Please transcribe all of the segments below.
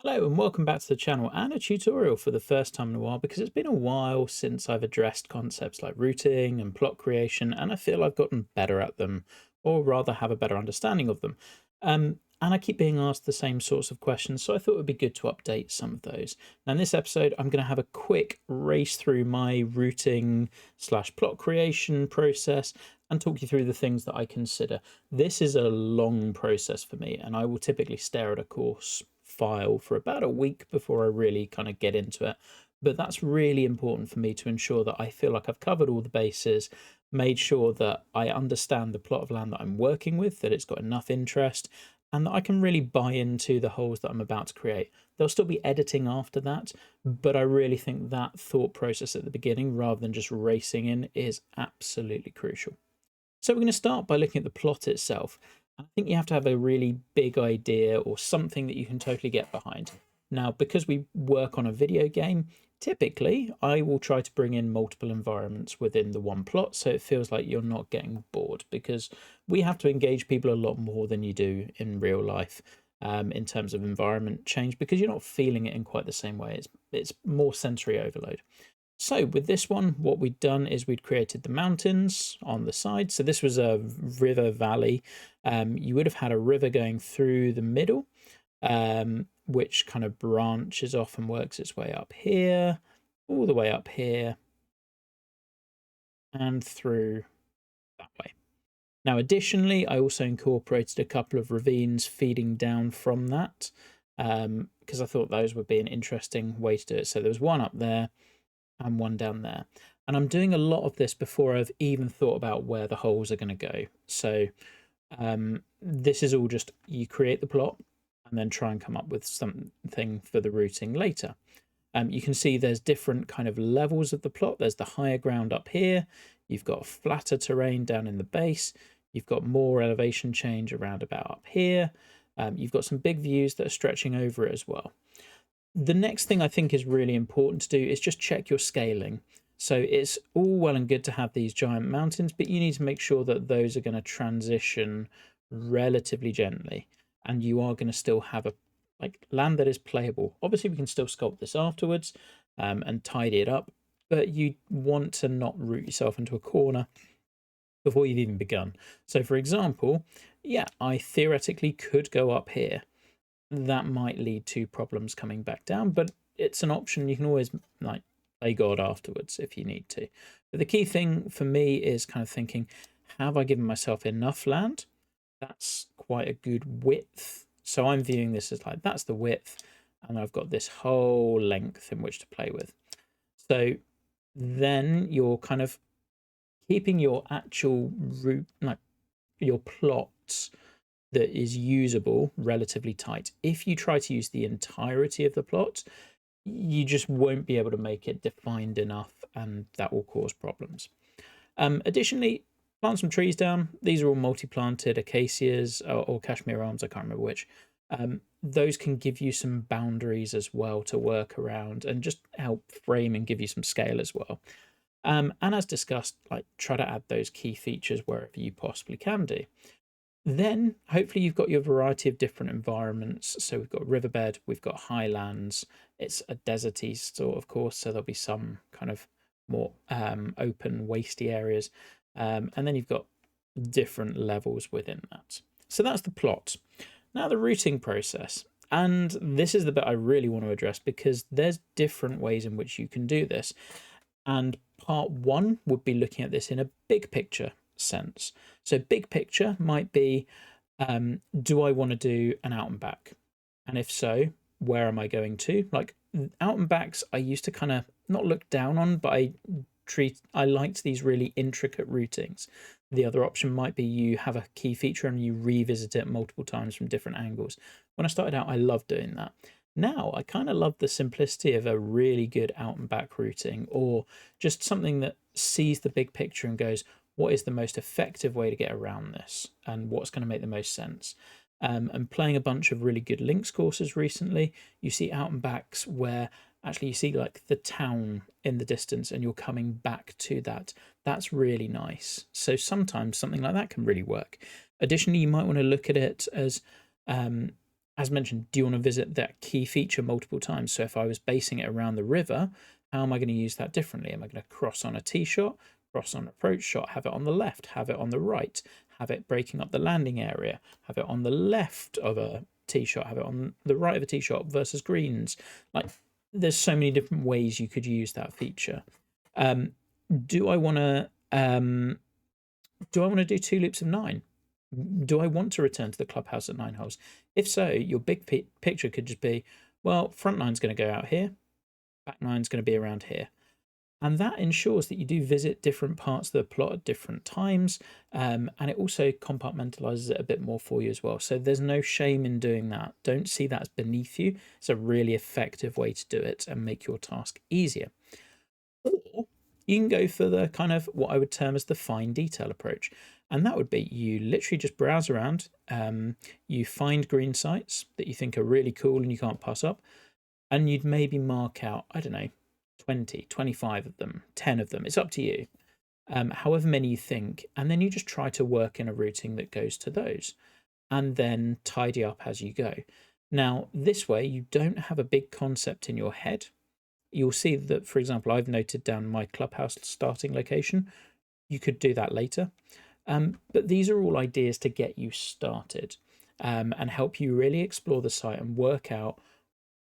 Hello and welcome back to the channel and a tutorial for the first time in a while because it's been a while since I've addressed concepts like routing and plot creation, and I feel I've gotten better at them, or rather have a better understanding of them. And I keep being asked the same sorts of questions, so I thought it would be good to update some of those. Now in this episode I'm going to have a quick race through my routing slash plot creation process and talk you through the things that I consider. This is a long process for me, and I will typically stare at a course file for about a week before I really kind of get into it. But that's really important for me to ensure that I feel like I've covered all the bases, made sure that I understand the plot of land that I'm working with, that it's got enough interest, and that I can really buy into the holes that I'm about to create. There'll still be editing after that, but I really think that thought process at the beginning, rather than just racing in, is absolutely crucial. So we're going to start by looking at the plot itself. I think you have to have a really big idea or something that you can totally get behind. Now, because we work on a video game, typically I will try to bring in multiple environments within the one plot, so it feels like you're not getting bored, because we have to engage people a lot more than you do in real life. In terms of environment change, because you're not feeling it in quite the same way. It's more sensory overload. So with this one, what we'd done is we'd created the mountains on the side. So this was a river valley. You would have had a river going through the middle, which kind of branches off and works its way up here, all the way up here, and through that way. Now, additionally, I also incorporated a couple of ravines feeding down from that, because I thought those would be an interesting way to do it. So there was one up there and one down there. And I'm doing a lot of this before I've even thought about where the holes are going to go. So this is all just, you create the plot and then try and come up with something for the routing later. You can see there's different kind of levels of the plot. There's the higher ground up here. You've got flatter terrain down in the base. You've got more elevation change around about up here. You've got some big views that are stretching over it as well. The next thing I think is really important to do is just check your scaling. So it's all well and good to have these giant mountains, but you need to make sure that those are going to transition relatively gently, and you are going to still have a land that is playable. Obviously, we can still sculpt this afterwards and tidy it up, but you want to not root yourself into a corner before you've even begun. So for example, yeah, I theoretically could go up here. That might lead to problems coming back down, but it's an option. You can always play God afterwards if you need to. But the key thing for me is kind of thinking, have I given myself enough land? That's quite a good width. So I'm viewing this as like, that's the width, and I've got this whole length in which to play with. So then you're kind of keeping your actual route, like your plots that is usable, relatively tight. If you try to use the entirety of the plot, you just won't be able to make it defined enough, and that will cause problems. Additionally, plant some trees down. These are all multi-planted acacias or cashmere elms, I can't remember which. Those can give you some boundaries as well to work around and just help frame and give you some scale as well. And as discussed, try to add those key features wherever you possibly can do. Then hopefully you've got your variety of different environments. So we've got riverbed, we've got highlands. It's a deserty sort of course, so there'll be some kind of more open, wasty areas. And then you've got different levels within that. So that's the plot. Now the routing process. And this is the bit I really want to address, because there's different ways in which you can do this. And part one would be looking at this in a big picture sense. So big picture might be, do I want to do an out and back? And if so, where am I going to? Like out and backs, I used to kind of not look down on, but I liked these really intricate routings. The other option might be you have a key feature and you revisit it multiple times from different angles. When I started out, I loved doing that. Now I kind of love the simplicity of a really good out and back routing, or just something that sees the big picture and goes, what is the most effective way to get around this, and what's going to make the most sense? And playing a bunch of really good links courses recently, you see out and backs where actually you see like the town in the distance and you're coming back to that. That's really nice. So sometimes something like that can really work. Additionally, you might want to look at it as as mentioned, do you want to visit that key feature multiple times? So if I was basing it around the river, how am I going to use that differently? Am I going to cross on a tee shot, cross on an approach shot, have it on the left, have it on the right, have it breaking up the landing area, have it on the left of a tee shot, have it on the right of a tee shot versus greens? Like, there's so many different ways you could use that feature. Do I want to do 2 loops of 9? Do I want to return to the clubhouse at 9 holes? If so, your big picture could just be, well, front 9's going to go out here, back 9's going to be around here. And that ensures that you do visit different parts of the plot at different times, and it also compartmentalizes it a bit more for you as well. So there's no shame in doing that. Don't see that as beneath you. It's a really effective way to do it and make your task easier. Or you can go for the kind of what I would term as the fine detail approach. And that would be you literally just browse around, you find green sites that you think are really cool and you can't pass up, and you'd maybe mark out, I don't know, 20, 25 of them, 10 of them. It's up to you, however many you think. And then you just try to work in a routing that goes to those and then tidy up as you go. Now, this way, you don't have a big concept in your head. You'll see that, for example, I've noted down my clubhouse starting location. You could do that later. But these are all ideas to get you started and help you really explore the site and work out,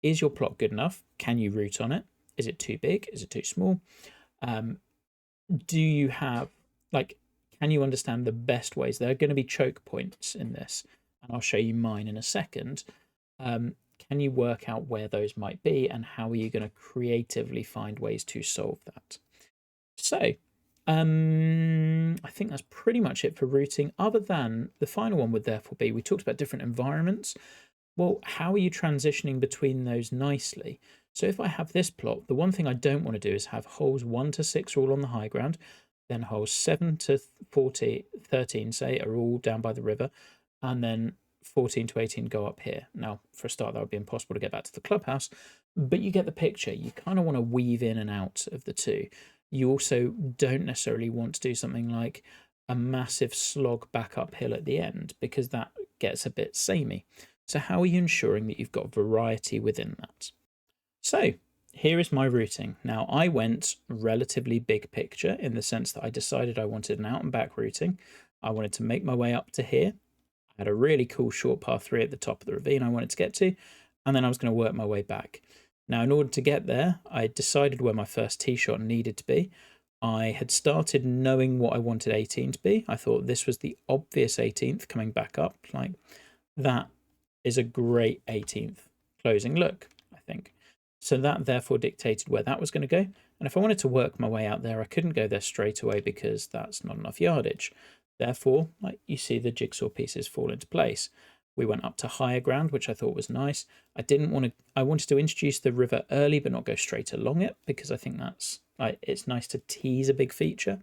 is your plot good enough? Can you route on it? Is it too big? Is it too small? Do you have, like, can you understand the best ways? There are going to be choke points in this, and I'll show you mine in a second. Can you work out where those might be, and how are you going to creatively find ways to solve that? So, I think that's pretty much it for routing, other than the final one would therefore be, we talked about different environments. Well, how are you transitioning between those nicely? So if I have this plot, the one thing I don't want to do is have holes 1 to 6 are all on the high ground, then holes 7 to 13, say, are all down by the river, and then 14 to 18 go up here. Now, for a start, that would be impossible to get back to the clubhouse, but you get the picture. You kind of want to weave in and out of the two. You also don't necessarily want to do something like a massive slog back uphill at the end, because that gets a bit samey. So how are you ensuring that you've got variety within that? So here is my routing. Now, I went relatively big picture in the sense that I decided I wanted an out and back routing. I wanted to make my way up to here. I had a really cool short par 3 at the top of the ravine I wanted to get to, and then I was going to work my way back. Now, in order to get there, I decided where my first tee shot needed to be. I had started knowing what I wanted 18 to be. I thought this was the obvious 18th coming back up. Like, that is a great 18th closing look, I think. So that therefore dictated where that was going to go. And if I wanted to work my way out there, I couldn't go there straight away because that's not enough yardage. Therefore, like, you see the jigsaw pieces fall into place. We went up to higher ground, which I thought was nice. I wanted to introduce the river early, but not go straight along it, because I think that's, it's nice to tease a big feature.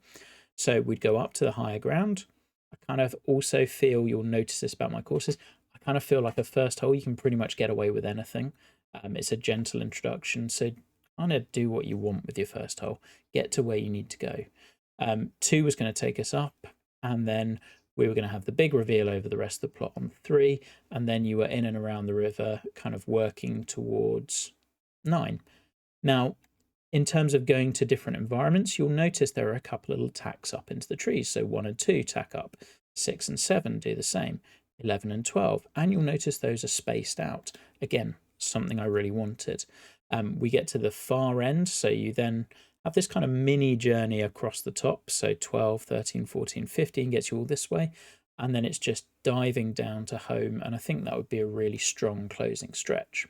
So we'd go up to the higher ground. I kind of also feel, you'll notice this about my courses, I kind of feel like a first hole, you can pretty much get away with anything. It's a gentle introduction, so kind of do what you want with your first hole. Get to where you need to go. 2 was going to take us up, and then we were going to have the big reveal over the rest of the plot on 3, and then you were in and around the river, kind of working towards 9. Now, in terms of going to different environments, you'll notice there are a couple of little tacks up into the trees. So 1 and 2 tack up, 6 and 7 do the same, 11 and 12, and you'll notice those are spaced out. Again, something I really wanted. We get to the far end, so you then have this kind of mini journey across the top. So 12, 13, 14, 15 gets you all this way, and then it's just diving down to home, and I think that would be a really strong closing stretch.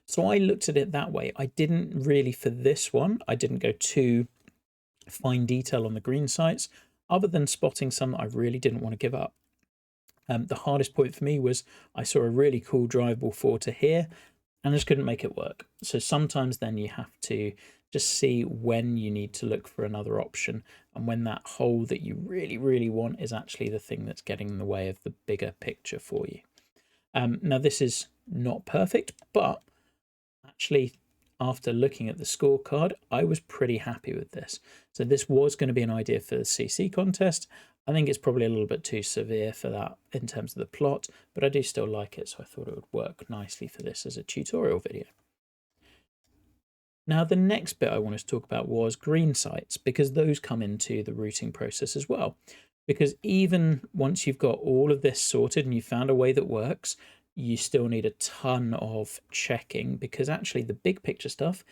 So I looked at it that way. I didn't really, for this one, I didn't go too fine detail on the green sites, other than spotting some that I really didn't want to give up. The hardest point for me was I saw a really cool drivable 4 to here, and I just couldn't make it work. So sometimes then you have to just see when you need to look for another option, and when that hole that you really, really want is actually the thing that's getting in the way of the bigger picture for you. Now, this is not perfect, but actually, after looking at the scorecard, I was pretty happy with this. So this was going to be an idea for the CC contest. I think it's probably a little bit too severe for that in terms of the plot, but I do still like it, so I thought it would work nicely for this as a tutorial video. Now, the next bit I wanted to talk about was Greensites, because those come into the routing process as well. Because even once you've got all of this sorted and you found a way that works, you still need a ton of checking, because actually the big picture stuff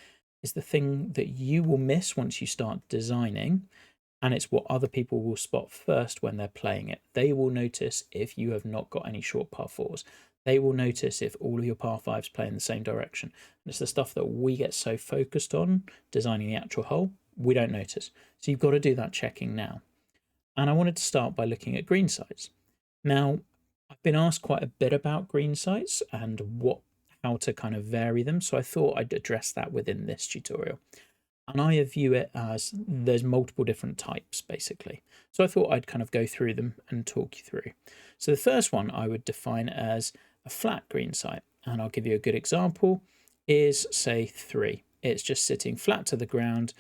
is the thing that you will miss once you start designing, and it's what other people will spot first when they're playing it. They will notice if you have not got any short par fours. They will notice if all of your par fives play in the same direction. And it's the stuff that we get so focused on designing the actual hole, we don't notice. So you've got to do that checking now. And I wanted to start by looking at Greensites. Now, I've been asked quite a bit about Greensites and how to kind of vary them, so I thought I'd address that within this tutorial. And I view it as there's multiple different types, basically. So I thought I'd kind of go through them and talk you through. So the first one I would define as a flat green site, and I'll give you a good example, is say 3. It's just sitting flat to the ground.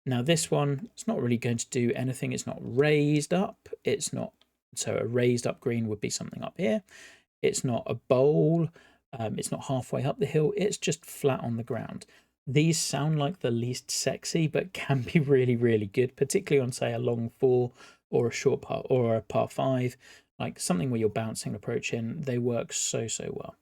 Now this one, it's not really going to do anything. It's not raised up. It's not, so a raised up green would be something up here. It's not a bowl. It's not halfway up the hill. It's just flat on the ground. These sound like the least sexy, but can be really, really good, particularly on, say, a long 4 or a short par or a par 5, like something where you're bouncing approach in. They work so, so well.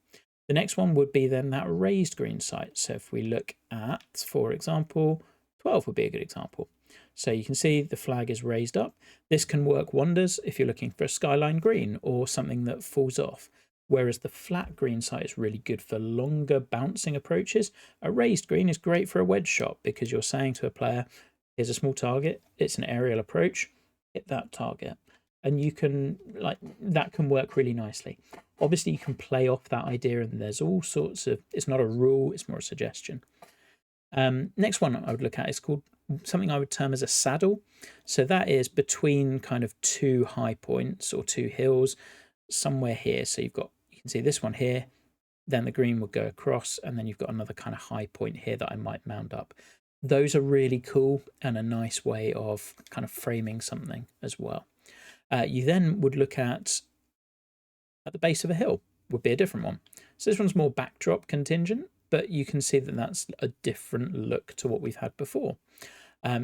The next one would be then that raised green site. So if we look at, for example, 12 would be a good example. So you can see the flag is raised up. This can work wonders if you're looking for a skyline green or something that falls off. Whereas the flat green site is really good for longer bouncing approaches. A raised green is great for a wedge shot because you're saying to a player, here's a small target, it's an aerial approach, hit that target. And you can, like, that can work really nicely. Obviously, you can play off that idea, and there's all sorts of, it's not a rule, it's more a suggestion. Next one I would look at is called something I would term as a saddle. So that is between kind of 2 high points or 2 hills, somewhere here. So you can see this one here, then the green would go across, and then you've got another kind of high point here that I might mount up. Those are really cool and a nice way of kind of framing something as well. You then would look at the base of a hill, would be a different one. So this one's more backdrop contingent, but you can see that that's a different look to what we've had before.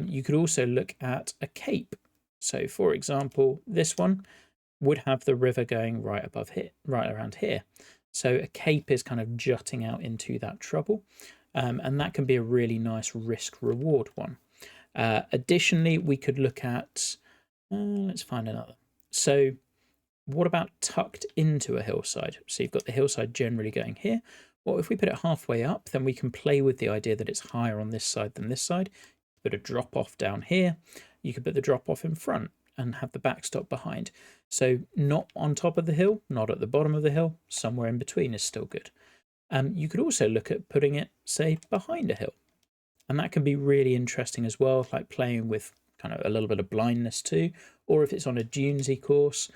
You could also look at a cape. So for example, this one would have the river going right above here, right around here. So a cape is kind of jutting out into that trouble, and that can be a really nice risk reward one. Additionally, we could look at, let's find another. So what about tucked into a hillside? So you've got the hillside generally going here. Well, if we put it halfway up, then we can play with the idea that it's higher on this side than this side. Put a drop off down here. You could put the drop off in front and have the backstop behind. So not on top of the hill, not at the bottom of the hill, somewhere in between is still good. You could also look at putting it, say, behind a hill. And that can be really interesting as well, like playing with kind of a little bit of blindness too, or if it's on a dunesy course,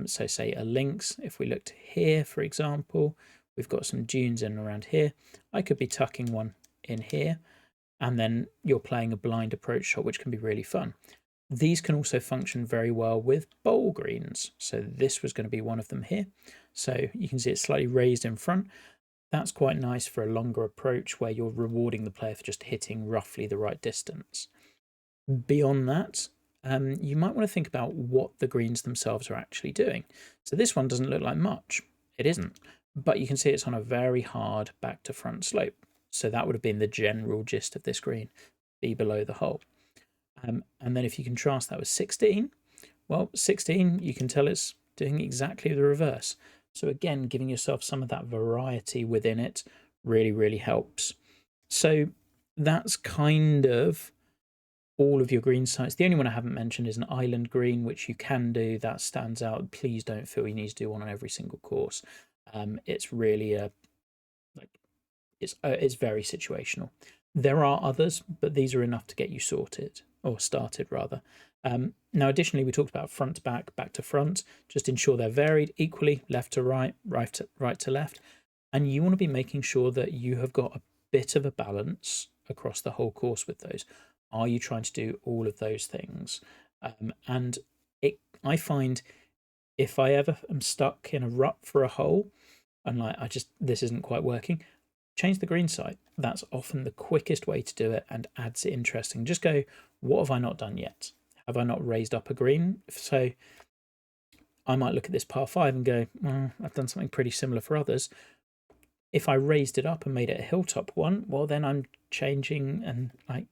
so say a links, if we looked here, for example, we've got some dunes in around here. I could be tucking one in here, and then you're playing a blind approach shot, which can be really fun. These can also function very well with bowl greens. So this was going to be one of them here. So you can see it's slightly raised in front. That's quite nice for a longer approach where you're rewarding the player for just hitting roughly the right distance. Beyond that, you might want to think about what the greens themselves are actually doing. So this one doesn't look like much. It isn't. But you can see it's on a very hard back to front slope. So that would have been the general gist of this green, be below the hole. And then if you contrast that with 16, well, 16, you can tell it's doing exactly the reverse. So again, giving yourself some of that variety within it really, really helps. So that's kind of all of your green sites. The only one I haven't mentioned is an island green, which you can do. That stands out. Please don't feel you need to do one on every single course. It's really it's very situational. There are others, but these are enough to get you sorted, or started rather. Now, additionally, we talked about front to back, back to front. Just ensure they're varied equally, left to right, right to left. And you want to be making sure that you have got a bit of a balance across the whole course with those. Are you trying to do all of those things? And I find if I ever am stuck in a rut for a hole and like this isn't quite working, change the green site. That's often the quickest way to do it and adds it interesting. Just go, what have I not done yet? Have I not raised up a green? So I might look at this par 5 and go, I've done something pretty similar for others. If I raised it up and made it a hilltop one, well, then I'm changing and like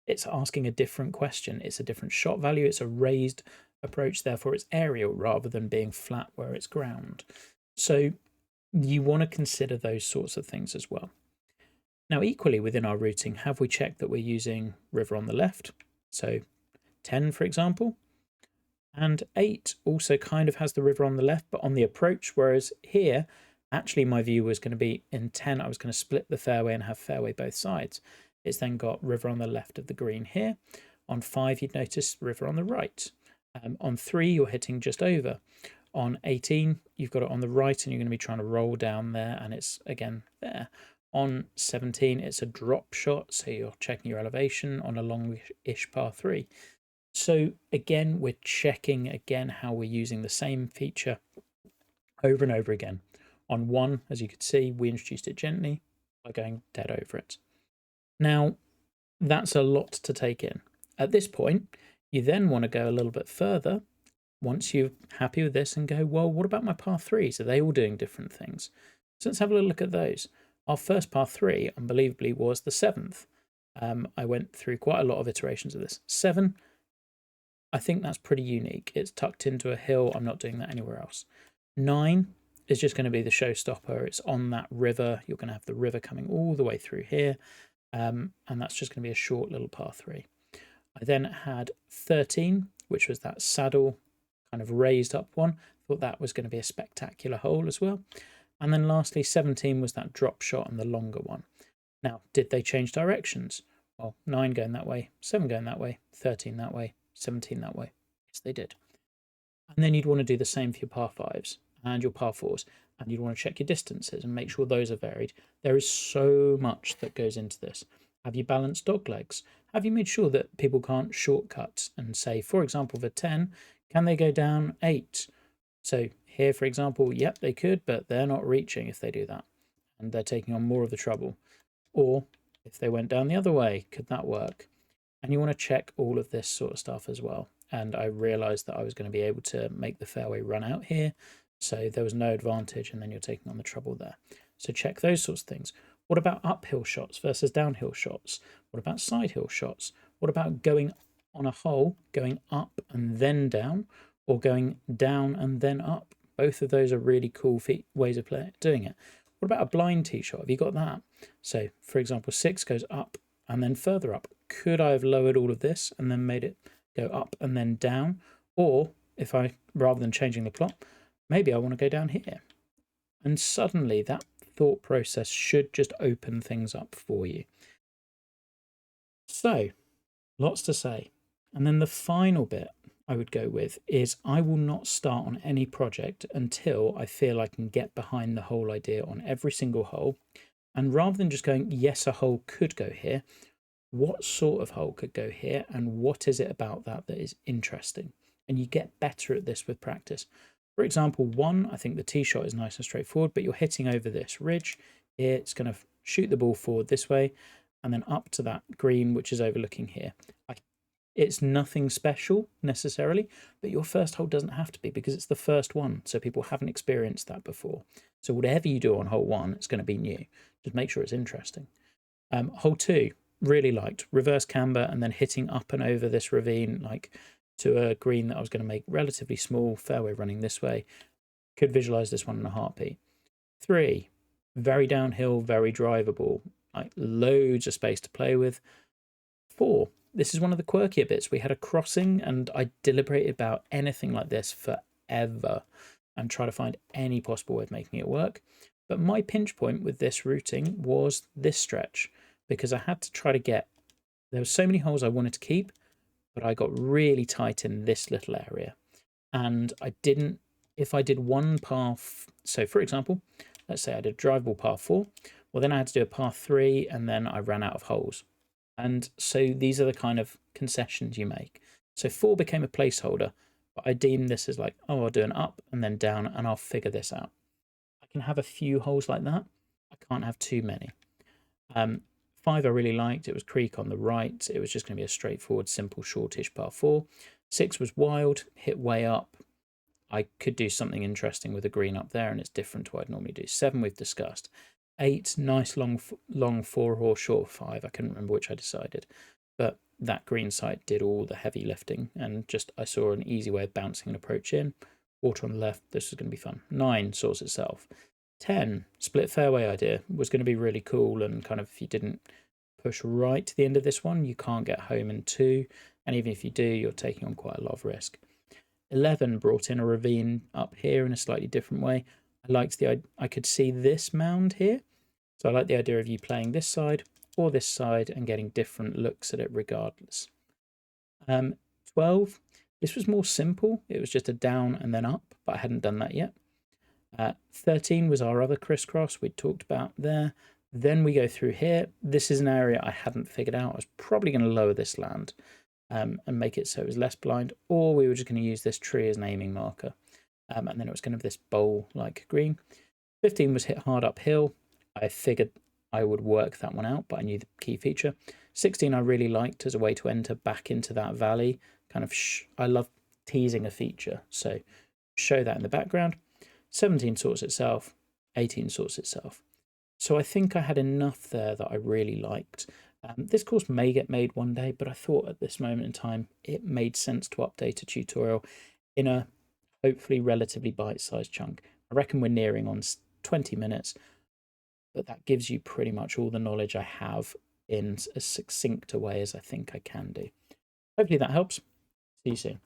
it's asking a different question. It's a different shot value. It's a raised approach. Therefore, it's aerial rather than being flat where it's ground. So you want to consider those sorts of things as well. Now, equally within our routing, have we checked that we're using river on the left? So 10, for example, and 8 also kind of has the river on the left, but on the approach, whereas here, actually my view was going to be in 10, I was going to split the fairway and have fairway both sides. It's then got river on the left of the green here. On 5, you'd notice river on the right. On 3, you're hitting just over. On 18, you've got it on the right and you're going to be trying to roll down there and it's again there. On 17, it's a drop shot, so you're checking your elevation on a long-ish par 3. So again, we're checking again how we're using the same feature over and over again. On 1, as you could see, we introduced it gently by going dead over it. Now, that's a lot to take in. At this point, you then want to go a little bit further once you're happy with this and go, well, what about my par 3s? Are they all doing different things? So let's have a little look at those. Our first par 3, unbelievably, was the 7th. I went through quite a lot of iterations of this. 7, I think that's pretty unique. It's tucked into a hill. I'm not doing that anywhere else. 9 is just going to be the showstopper. It's on that river. You're going to have the river coming all the way through here. And that's just going to be a short little par 3. I then had 13, which was that saddle kind of raised up one. Thought that was going to be a spectacular hole as well. And then lastly, 17 was that drop shot and the longer one. Now, did they change directions? Well, 9 going that way, 7 going that way, 13 that way, 17 that way. Yes, they did. And then you'd want to do the same for your par 5s and your par 4s. And you'd want to check your distances and make sure those are varied. There is so much that goes into this. Have you balanced dog legs? Have you made sure that people can't shortcut and say, for example, for 10, can they go down 8? So here, for example, yep, they could, but they're not reaching if they do that. And they're taking on more of the trouble. Or if they went down the other way, could that work? And you want to check all of this sort of stuff as well. And I realized that I was going to be able to make the fairway run out here. So there was no advantage, and then you're taking on the trouble there. So check those sorts of things. What about uphill shots versus downhill shots? What about side hill shots? What about going on a hole, going up and then down, or going down and then up? Both of those are really cool ways of doing it. What about a blind tee shot? Have you got that? So, for example, 6 goes up and then further up. Could I have lowered all of this and then made it go up and then down? Or if I, rather than changing the plot, maybe I want to go down here. And suddenly that thought process should just open things up for you. So, lots to say. And then the final bit I would go with is I will not start on any project until I feel I can get behind the whole idea on every single hole. And rather than just going, yes, a hole could go here, what sort of hole could go here and what is it about that that is interesting? And you get better at this with practice. For example, 1, I think the tee shot is nice and straightforward, but you're hitting over this ridge. It's going to shoot the ball forward this way and then up to that green, which is overlooking here. It's nothing special necessarily, but your first hole doesn't have to be because it's the first one. So people haven't experienced that before. So whatever you do on hole 1, it's going to be new. Just make sure it's interesting. Hole 2, really liked. Reverse camber and then hitting up and over this ravine, like to a green that I was going to make relatively small, fairway running this way. Could visualize this one in a heartbeat. 3, very downhill, very drivable, like loads of space to play with. 4, this is one of the quirkier bits. We had a crossing and I deliberated about anything like this forever and try to find any possible way of making it work. But my pinch point with this routing was this stretch because I had to try to get, there were so many holes I wanted to keep, but I got really tight in this little area. And I didn't, if I did one par, so for example, let's say I did a drivable par 4, well then I had to do a par 3 and then I ran out of holes. And so these are the kind of concessions you make. So 4 became a placeholder, But I deem this as like, oh, I'll do an up and then down and I'll figure this out. I can have a few holes like that. I can't have too many. 5 I really liked. It was creek on the right. It was just going to be a straightforward, simple, shortish par 4. 6 was wild, hit way up. I could do something interesting with a green up there, and it's different to what I'd normally do. 7 we've discussed. 8, nice long 4 or short 5. I couldn't remember which I decided. But that Greensites did all the heavy lifting, and just I saw an easy way of bouncing an approach in. Water on the left, this is going to be fun. 9 sorts itself. 10, split fairway idea, was going to be really cool, and kind of if you didn't push right to the end of this one, you can't get home in 2, and even if you do, you're taking on quite a lot of risk. 11 brought in a ravine up here in a slightly different way. I liked I could see this mound here, so I like the idea of you playing this side or this side and getting different looks at it regardless. 12, this was more simple. It was just a down and then up, but I hadn't done that yet. 13 was our other crisscross we'd talked about there. Then we go through here. This is an area I hadn't figured out. I was probably going to lower this land and make it so it was less blind, or we were just going to use this tree as an aiming marker. And then it was kind of this bowl-like green. 15 was hit hard uphill. I figured I would work that one out, but I knew the key feature. 16 I really liked as a way to enter back into that valley. Kind of, I love teasing a feature, so show that in the background. 17 sorts itself, 18 sorts itself. So I think I had enough there that I really liked. This course may get made one day, but I thought at this moment in time it made sense to update a tutorial in a hopefully relatively bite-sized chunk. I reckon we're nearing on 20 minutes, but that gives you pretty much all the knowledge I have in as succinct a way as I think I can do. Hopefully that helps. See you soon.